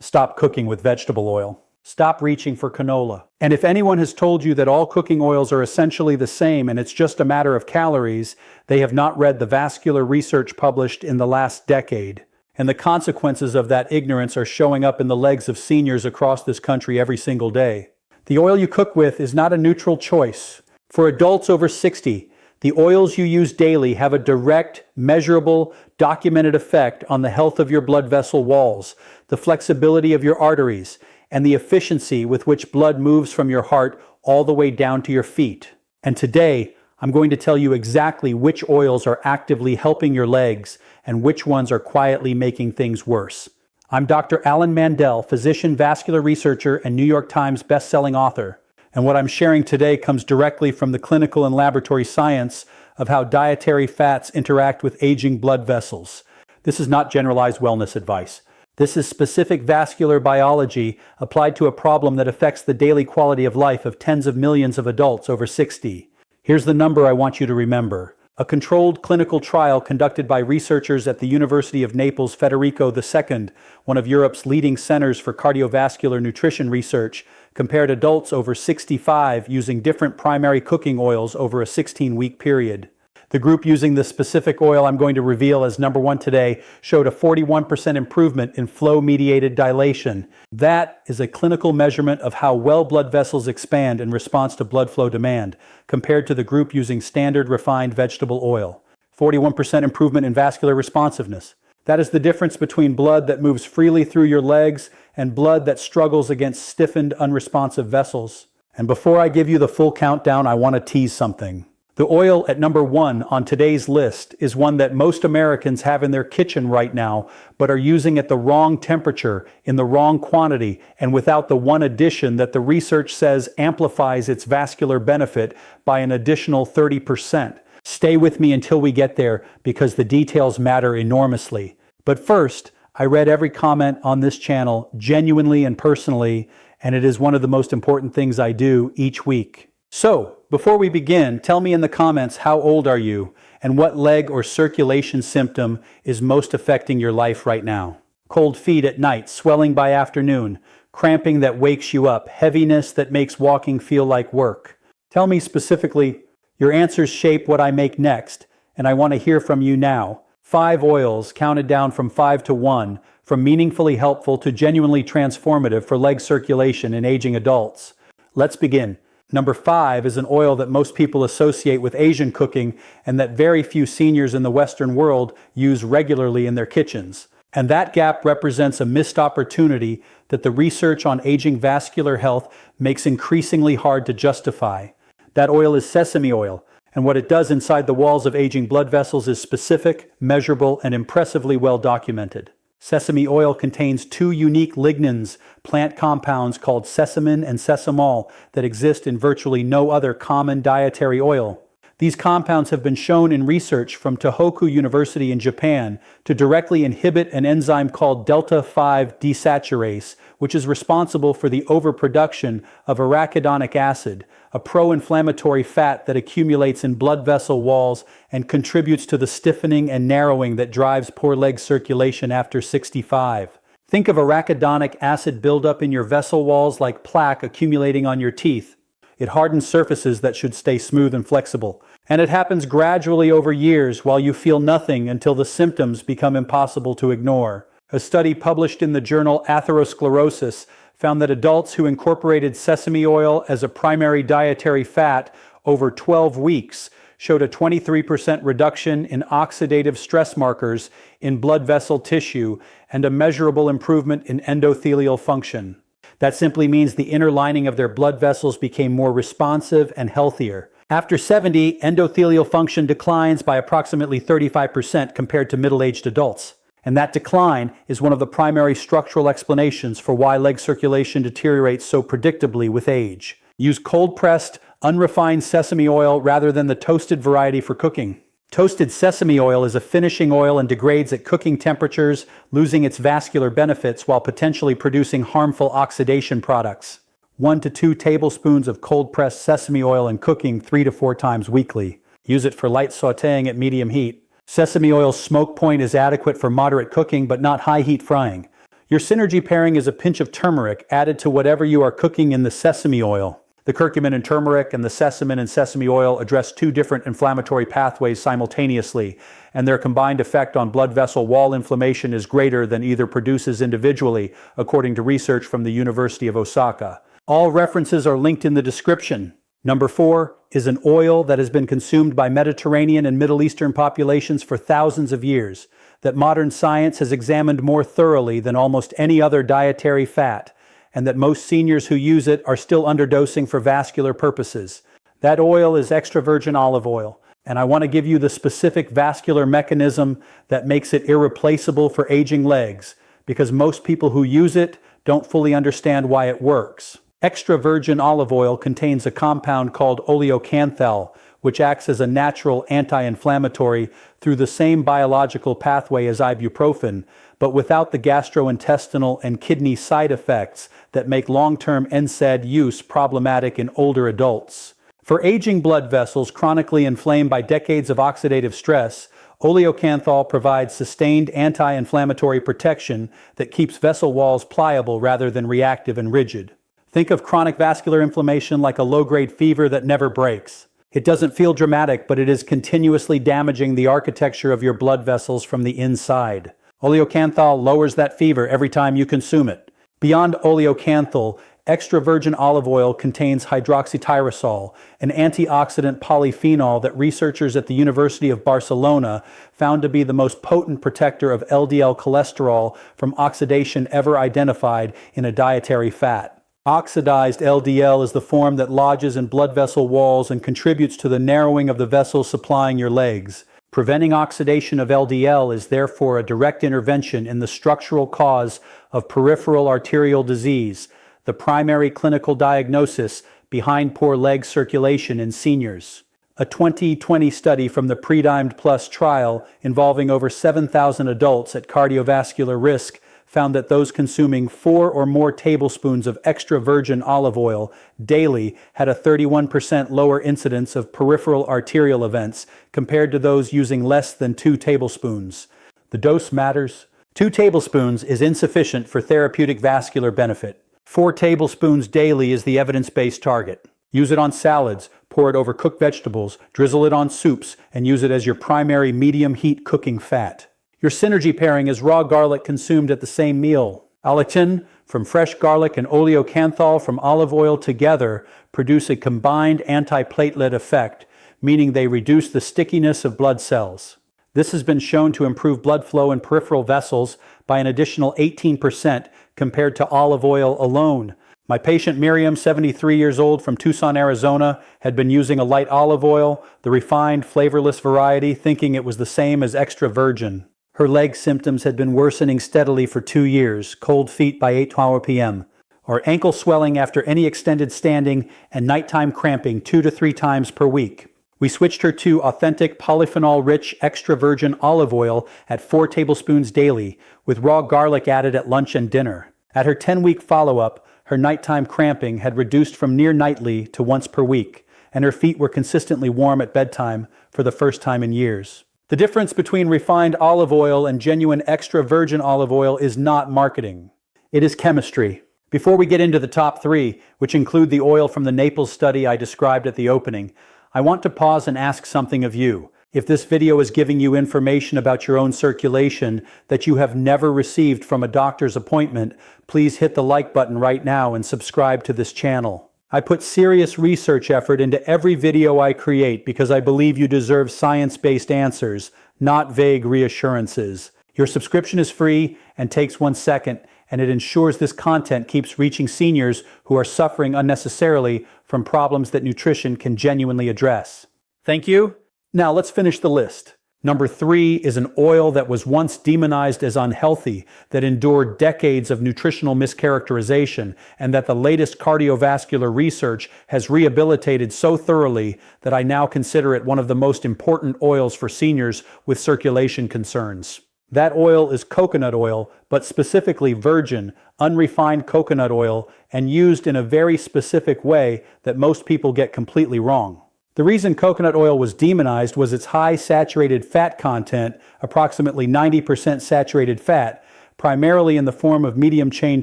Stop cooking with vegetable oil. Stop reaching for canola. And if anyone has told you that all cooking oils are essentially the same and it's just a matter of calories, they have not read the vascular research published in the last decade. And the consequences of that ignorance are showing up in the legs of seniors across this country every single day. The oil you cook with is not a neutral choice. For adults over 60, the oils you use daily have a direct, measurable, documented effect on the health of your blood vessel walls, the flexibility of your arteries, and the efficiency with which blood moves from your heart all the way down to your feet. And today, I'm going to tell you exactly which oils are actively helping your legs and which ones are quietly making things worse. I'm Dr. Alan Mandell, physician, vascular researcher, and New York Times best-selling author. And what I'm sharing today comes directly from the clinical and laboratory science of how dietary fats interact with aging blood vessels. This is not generalized wellness advice. This is specific vascular biology applied to a problem that affects the daily quality of life of tens of millions of adults over 60. Here's the number I want you to remember. A controlled clinical trial conducted by researchers at the University of Naples Federico II, one of Europe's leading centers for cardiovascular nutrition research, compared adults over 65 using different primary cooking oils over a 16-week period. The group using the specific oil I'm going to reveal as number one today showed a 41% improvement in flow-mediated dilation. That is a clinical measurement of how well blood vessels expand in response to blood flow demand, compared to the group using standard refined vegetable oil. 41% improvement in vascular responsiveness. That is the difference between blood that moves freely through your legs and blood that struggles against stiffened, unresponsive vessels. And before I give you the full countdown, I want to tease something. The oil at number one on today's list is one that most Americans have in their kitchen right now, but are using at the wrong temperature, in the wrong quantity, and without the one addition that the research says amplifies its vascular benefit by an additional 30%. Stay with me until we get there, because the details matter enormously. But first, I read every comment on this channel genuinely and personally, and it is one of the most important things I do each week. So, before we begin, tell me in the comments how old are you and what leg or circulation symptom is most affecting your life right now. Cold feet at night, swelling by afternoon, cramping that wakes you up, heaviness that makes walking feel like work. Tell me specifically. Your answers shape what I make next, and I want to hear from you now. 5 oils counted down from 5 to 1, from meaningfully helpful to genuinely transformative for leg circulation in aging adults. Let's begin. Number 5 is an oil that most people associate with Asian cooking and that very few seniors in the Western world use regularly in their kitchens. And that gap represents a missed opportunity that the research on aging vascular health makes increasingly hard to justify. That oil is sesame oil, and what it does inside the walls of aging blood vessels is specific, measurable, and impressively well documented. Sesame oil contains 2 unique lignans, plant compounds called sesamin and sesamol, that exist in virtually no other common dietary oil. These compounds have been shown in research from Tohoku University in Japan to directly inhibit an enzyme called delta-5 desaturase, which is responsible for the overproduction of arachidonic acid, a pro-inflammatory fat that accumulates in blood vessel walls and contributes to the stiffening and narrowing that drives poor leg circulation after 65. Think of arachidonic acid buildup in your vessel walls like plaque accumulating on your teeth. It hardens surfaces that should stay smooth and flexible. And it happens gradually over years while you feel nothing until the symptoms become impossible to ignore. A study published in the journal Atherosclerosis found that adults who incorporated sesame oil as a primary dietary fat over 12 weeks showed a 23% reduction in oxidative stress markers in blood vessel tissue and a measurable improvement in endothelial function. That simply means the inner lining of their blood vessels became more responsive and healthier. After 70, endothelial function declines by approximately 35% compared to middle-aged adults. And that decline is one of the primary structural explanations for why leg circulation deteriorates so predictably with age. Use cold-pressed, unrefined sesame oil rather than the toasted variety for cooking. Toasted sesame oil is a finishing oil and degrades at cooking temperatures, losing its vascular benefits while potentially producing harmful oxidation products. 1 to 2 tablespoons of cold-pressed sesame oil in cooking 3 to 4 times weekly. Use it for light sautéing at medium heat. Sesame oil's smoke point is adequate for moderate cooking but not high heat frying. Your synergy pairing is a pinch of turmeric added to whatever you are cooking in the sesame oil. The curcumin in turmeric and the sesamin in sesame oil address two different inflammatory pathways simultaneously, and their combined effect on blood vessel wall inflammation is greater than either produces individually, according to research from the University of Osaka. All references are linked in the description. Number 4 is an oil that has been consumed by Mediterranean and Middle Eastern populations for thousands of years, that modern science has examined more thoroughly than almost any other dietary fat, and that most seniors who use it are still underdosing for vascular purposes. That oil is extra virgin olive oil, and I want to give you the specific vascular mechanism that makes it irreplaceable for aging legs, because most people who use it don't fully understand why it works. Extra virgin olive oil contains a compound called oleocanthal, which acts as a natural anti-inflammatory through the same biological pathway as ibuprofen, but without the gastrointestinal and kidney side effects that make long-term NSAID use problematic in older adults. For aging blood vessels chronically inflamed by decades of oxidative stress, oleocanthal provides sustained anti-inflammatory protection that keeps vessel walls pliable rather than reactive and rigid. Think of chronic vascular inflammation like a low-grade fever that never breaks. It doesn't feel dramatic, but it is continuously damaging the architecture of your blood vessels from the inside. Oleocanthal lowers that fever every time you consume it. Beyond oleocanthal, extra virgin olive oil contains hydroxytyrosol, an antioxidant polyphenol that researchers at the University of Barcelona found to be the most potent protector of LDL cholesterol from oxidation ever identified in a dietary fat. Oxidized LDL is the form that lodges in blood vessel walls and contributes to the narrowing of the vessels supplying your legs. Preventing oxidation of LDL is therefore a direct intervention in the structural cause of peripheral arterial disease, the primary clinical diagnosis behind poor leg circulation in seniors. A 2020 study from the Predimed Plus trial involving over 7,000 adults at cardiovascular risk found that those consuming 4 or more tablespoons of extra virgin olive oil daily had a 31% lower incidence of peripheral arterial events compared to those using less than 2 tablespoons. The dose matters. 2 tablespoons is insufficient for therapeutic vascular benefit. 4 tablespoons daily is the evidence-based target. Use it on salads, pour it over cooked vegetables, drizzle it on soups, and use it as your primary medium-heat cooking fat. Your synergy pairing is raw garlic consumed at the same meal. Allicin from fresh garlic and oleocanthal from olive oil together produce a combined antiplatelet effect, meaning they reduce the stickiness of blood cells. This has been shown to improve blood flow in peripheral vessels by an additional 18% compared to olive oil alone. My patient Miriam, 73 years old from Tucson, Arizona, had been using a light olive oil, the refined, flavorless variety, thinking it was the same as extra virgin. Her leg symptoms had been worsening steadily for 2 years, cold feet by 8:12 p.m., or ankle swelling after any extended standing, and nighttime cramping 2 to 3 times per week. We switched her to authentic polyphenol-rich extra virgin olive oil at 4 tablespoons daily, with raw garlic added at lunch and dinner. At her 10-week follow-up, her nighttime cramping had reduced from near nightly to once per week, and her feet were consistently warm at bedtime for the first time in years. The difference between refined olive oil and genuine extra virgin olive oil is not marketing. It is chemistry. Before we get into the top 3, which include the oil from the Naples study I described at the opening, I want to pause and ask something of you. If this video is giving you information about your own circulation that you have never received from a doctor's appointment, please hit the like button right now and subscribe to this channel. I put serious research effort into every video I create because I believe you deserve science-based answers, not vague reassurances. Your subscription is free and takes 1 second, and it ensures this content keeps reaching seniors who are suffering unnecessarily from problems that nutrition can genuinely address. Thank you. Now let's finish the list. Number 3 is an oil that was once demonized as unhealthy, that endured decades of nutritional mischaracterization, and that the latest cardiovascular research has rehabilitated so thoroughly that I now consider it one of the most important oils for seniors with circulation concerns. That oil is coconut oil, but specifically virgin, unrefined coconut oil, and used in a very specific way that most people get completely wrong. The reason coconut oil was demonized was its high saturated fat content, approximately 90% saturated fat, primarily in the form of medium-chain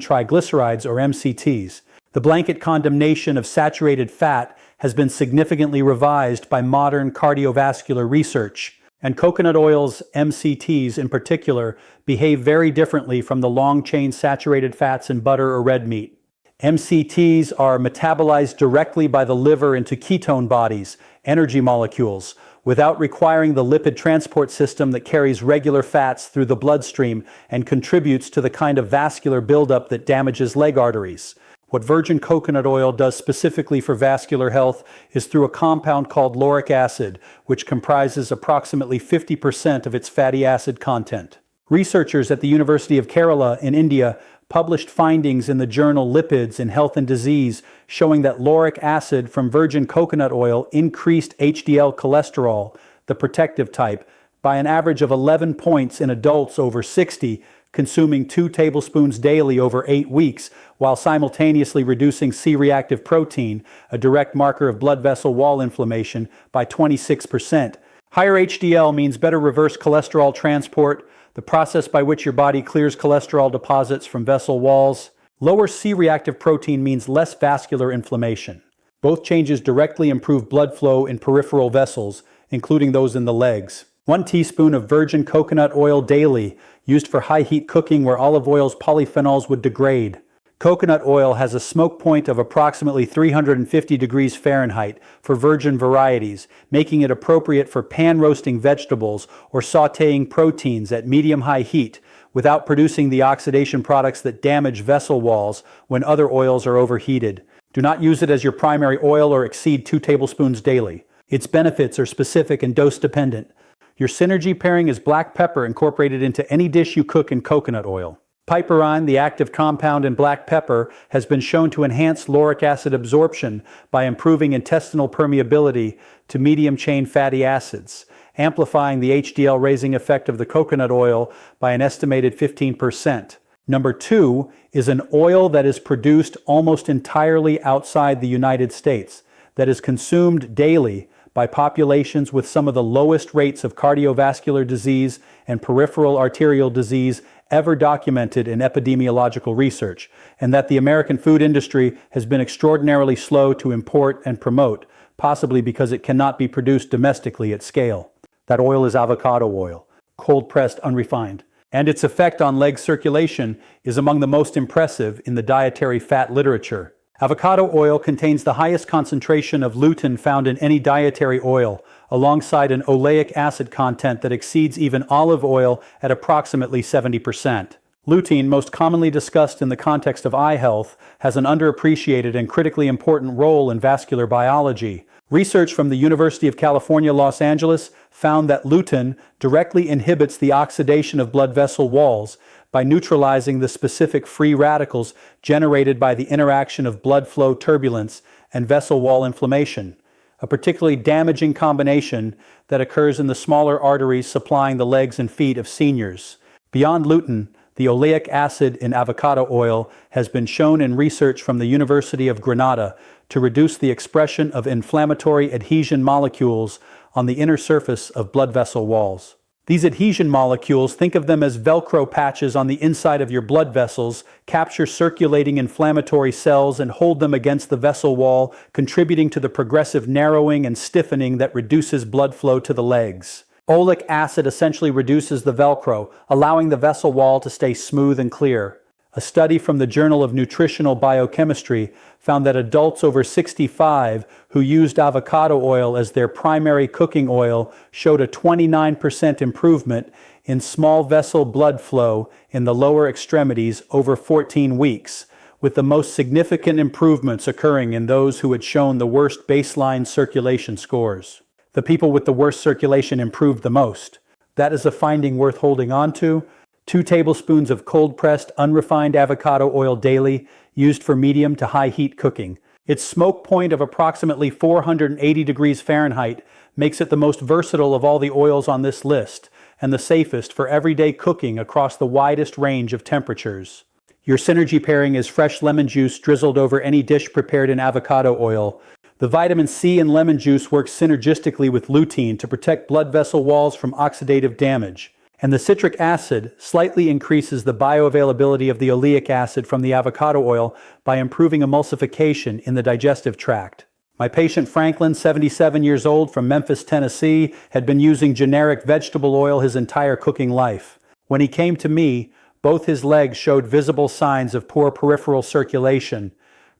triglycerides or MCTs. The blanket condemnation of saturated fat has been significantly revised by modern cardiovascular research, and coconut oil's MCTs in particular behave very differently from the long-chain saturated fats in butter or red meat. MCTs are metabolized directly by the liver into ketone bodies, energy molecules, without requiring the lipid transport system that carries regular fats through the bloodstream and contributes to the kind of vascular buildup that damages leg arteries. What virgin coconut oil does specifically for vascular health is through a compound called lauric acid, which comprises approximately 50% of its fatty acid content. Researchers at the University of Kerala in India published findings in the journal Lipids in Health and Disease showing that lauric acid from virgin coconut oil increased HDL cholesterol, the protective type, by an average of 11 points in adults over 60, consuming 2 tablespoons daily over 8 weeks, while simultaneously reducing C-reactive protein, a direct marker of blood vessel wall inflammation, by 26%. Higher HDL means better reverse cholesterol transport, the process by which your body clears cholesterol deposits from vessel walls. Lower C-reactive protein means less vascular inflammation. Both changes directly improve blood flow in peripheral vessels, including those in the legs. 1 teaspoon of virgin coconut oil daily, used for high-heat cooking where olive oil's polyphenols would degrade. Coconut oil has a smoke point of approximately 350 degrees Fahrenheit for virgin varieties, making it appropriate for pan-roasting vegetables or sautéing proteins at medium-high heat without producing the oxidation products that damage vessel walls when other oils are overheated. Do not use it as your primary oil or exceed 2 tablespoons daily. Its benefits are specific and dose-dependent. Your synergy pairing is black pepper incorporated into any dish you cook in coconut oil. Piperine, the active compound in black pepper, has been shown to enhance lauric acid absorption by improving intestinal permeability to medium-chain fatty acids, amplifying the HDL-raising effect of the coconut oil by an estimated 15%. Number 2 is an oil that is produced almost entirely outside the United States, that is consumed daily by populations with some of the lowest rates of cardiovascular disease and peripheral arterial disease ever documented in epidemiological research, and that the American food industry has been extraordinarily slow to import and promote, possibly because it cannot be produced domestically at scale. That oil is avocado oil, cold-pressed, unrefined, and its effect on leg circulation is among the most impressive in the dietary fat literature. Avocado oil contains the highest concentration of lutein found in any dietary oil, alongside an oleic acid content that exceeds even olive oil at approximately 70%. Lutein, most commonly discussed in the context of eye health, has an underappreciated and critically important role in vascular biology. Research from the University of California, Los Angeles found that lutein directly inhibits the oxidation of blood vessel walls by neutralizing the specific free radicals generated by the interaction of blood flow turbulence and vessel wall inflammation, a particularly damaging combination that occurs in the smaller arteries supplying the legs and feet of seniors. Beyond lutein, the oleic acid in avocado oil has been shown in research from the University of Granada to reduce the expression of inflammatory adhesion molecules on the inner surface of blood vessel walls. These adhesion molecules, think of them as Velcro patches on the inside of your blood vessels, capture circulating inflammatory cells and hold them against the vessel wall, contributing to the progressive narrowing and stiffening that reduces blood flow to the legs. Oleic acid essentially reduces the Velcro, allowing the vessel wall to stay smooth and clear. A study from the Journal of Nutritional Biochemistry found that adults over 65 who used avocado oil as their primary cooking oil showed a 29% improvement in small vessel blood flow in the lower extremities over 14 weeks, with the most significant improvements occurring in those who had shown the worst baseline circulation scores. The people with the worst circulation improved the most. That is a finding worth holding on to. 2 tablespoons of cold-pressed, unrefined avocado oil daily, used for medium to high heat cooking. Its smoke point of approximately 480 degrees Fahrenheit makes it the most versatile of all the oils on this list, and the safest for everyday cooking across the widest range of temperatures. Your synergy pairing is fresh lemon juice drizzled over any dish prepared in avocado oil. The vitamin C in lemon juice works synergistically with lutein to protect blood vessel walls from oxidative damage. And the citric acid slightly increases the bioavailability of the oleic acid from the avocado oil by improving emulsification in the digestive tract. My patient Franklin, 77 years old, from Memphis, Tennessee, had been using generic vegetable oil his entire cooking life. When he came to me, both his legs showed visible signs of poor peripheral circulation,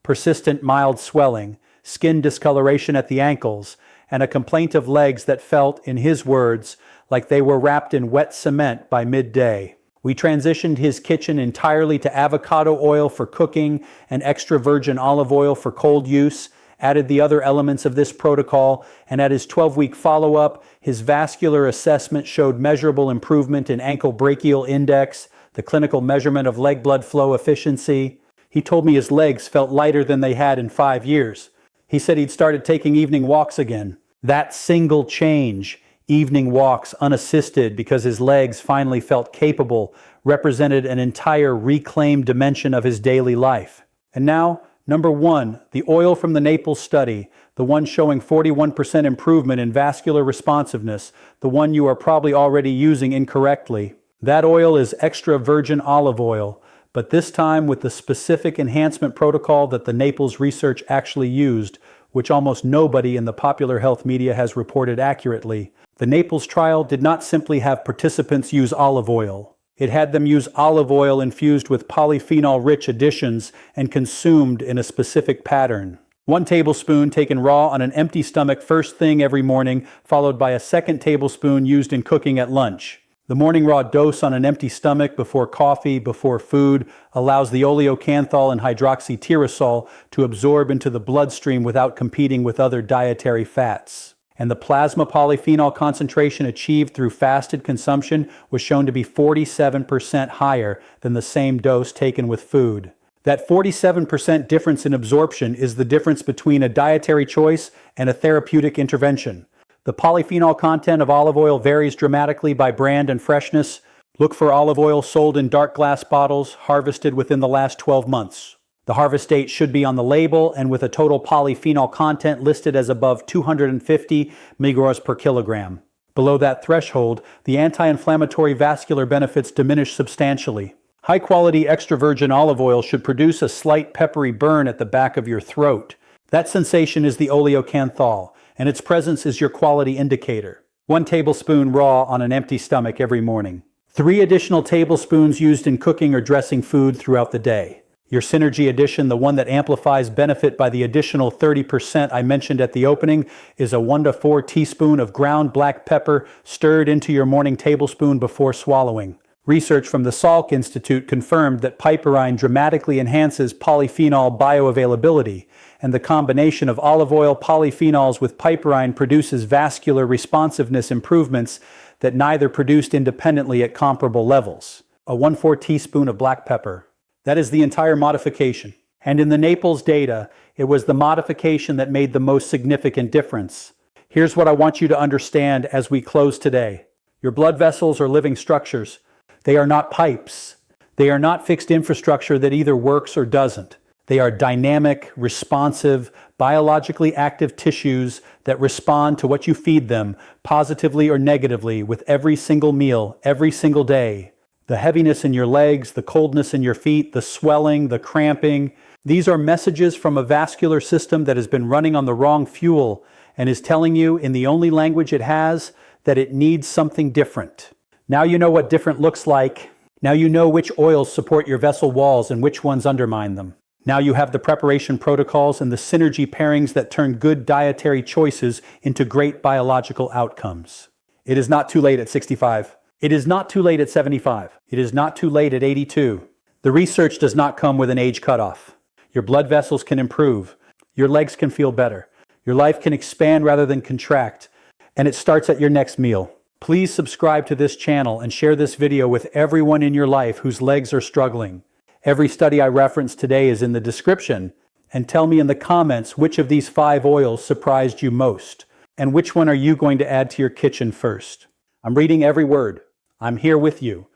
persistent mild swelling, skin discoloration at the ankles, and a complaint of legs that felt, in his words, like they were wrapped in wet cement by midday. We transitioned his kitchen entirely to avocado oil for cooking and extra virgin olive oil for cold use, added the other elements of this protocol, and at his 12-week follow-up, his vascular assessment showed measurable improvement in ankle brachial index, the clinical measurement of leg blood flow efficiency. He told me his legs felt lighter than they had in 5 years. He said he'd started taking evening walks again. That single change, evening walks unassisted because his legs finally felt capable, represented an entire reclaimed dimension of his daily life. And now, number 1, the oil from the Naples study, the one showing 41% improvement in vascular responsiveness, the one you are probably already using incorrectly. That oil is extra virgin olive oil, but this time with the specific enhancement protocol that the Naples research actually used, which almost nobody in the popular health media has reported accurately. The Naples trial did not simply have participants use olive oil. It had them use olive oil infused with polyphenol-rich additions and consumed in a specific pattern. 1 tablespoon taken raw on an empty stomach first thing every morning, followed by a 2nd tablespoon used in cooking at lunch. The morning raw dose on an empty stomach before coffee, before food, allows the oleocanthal and hydroxytyrosol to absorb into the bloodstream without competing with other dietary fats. And the plasma polyphenol concentration achieved through fasted consumption was shown to be 47% higher than the same dose taken with food. That 47% difference in absorption is the difference between a dietary choice and a therapeutic intervention. The polyphenol content of olive oil varies dramatically by brand and freshness. Look for olive oil sold in dark glass bottles, harvested within the last 12 months. The harvest date should be on the label and with a total polyphenol content listed as above 250 mg per kilogram. Below that threshold, the anti-inflammatory vascular benefits diminish substantially. High-quality extra virgin olive oil should produce a slight peppery burn at the back of your throat. That sensation is the oleocanthal, and its presence is your quality indicator. 1 tablespoon raw on an empty stomach every morning. 3 additional tablespoons used in cooking or dressing food throughout the day. Your Synergy addition, the one that amplifies benefit by the additional 30% I mentioned at the opening, is a 1 to 4 teaspoon of ground black pepper stirred into your morning tablespoon before swallowing. Research from the Salk Institute confirmed that piperine dramatically enhances polyphenol bioavailability, and the combination of olive oil polyphenols with piperine produces vascular responsiveness improvements that neither produced independently at comparable levels. A 1/4 teaspoon of black pepper. That is the entire modification. And in the Naples data, it was the modification that made the most significant difference. Here's what I want you to understand as we close today. Your blood vessels are living structures. They are not pipes. They are not fixed infrastructure that either works or doesn't. They are dynamic, responsive, biologically active tissues that respond to what you feed them, positively or negatively, with every single meal, every single day. The heaviness in your legs, the coldness in your feet, the swelling, the cramping. These are messages from a vascular system that has been running on the wrong fuel and is telling you, in the only language it has, that it needs something different. Now you know what different looks like. Now you know which oils support your vessel walls and which ones undermine them. Now you have the preparation protocols and the synergy pairings that turn good dietary choices into great biological outcomes. It is not too late at 65. It is not too late at 75. It is not too late at 82. The research does not come with an age cutoff. Your blood vessels can improve. Your legs can feel better. Your life can expand rather than contract. And it starts at your next meal. Please subscribe to this channel and share this video with everyone in your life whose legs are struggling. Every study I referenced today is in the description. And tell me in the comments which of these 5 oils surprised you most. And which one are you going to add to your kitchen first? I'm reading every word. I'm here with you.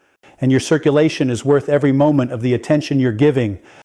And your circulation is worth every moment of the attention you're giving